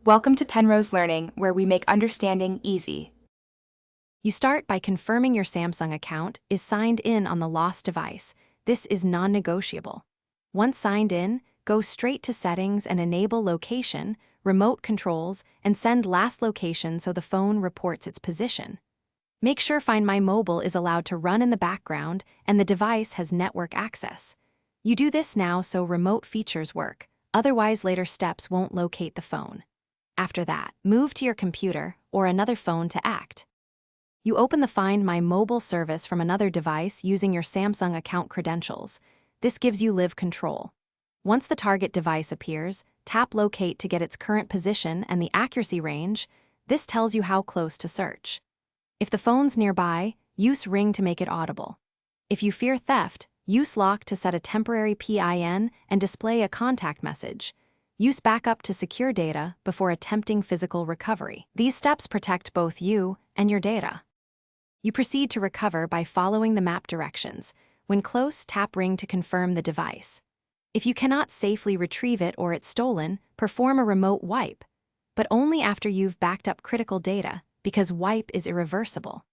Welcome to Penrose Learning, where we make understanding easy. You start by confirming your Samsung account is signed in on the lost device. This is non-negotiable. Once signed in, go straight to Settings and enable Location, Remote Controls, and send last location so the phone reports its position. Make sure Find My Mobile is allowed to run in the background and the device has network access. You do this now so remote features work, otherwise later steps won't locate the phone. After that, move to your computer or another phone to act. You open the Find My Mobile service from another device using your Samsung account credentials. This gives you live control. Once the target device appears, tap Locate to get its current position and the accuracy range. This tells you how close to search. If the phone's nearby, use Ring to make it audible. If you fear theft, use Lock to set a temporary PIN and display a contact message. Use Backup to secure data before attempting physical recovery. These steps protect both you and your data. You proceed to recover by following the map directions. When close, tap Ring to confirm the device. If you cannot safely retrieve it or it's stolen, perform a remote wipe, but only after you've backed up critical data, because wipe is irreversible.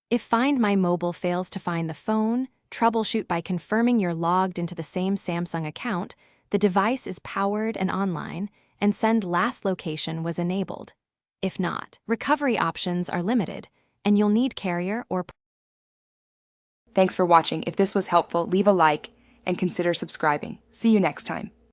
If Find My Mobile fails to find the phone, troubleshoot by confirming you're logged into the same Samsung account, the device is powered and online, and send last location was enabled. If not, recovery options are limited, and you'll need carrier or... Thanks for watching. If this was helpful, leave a like and consider subscribing. See you next time.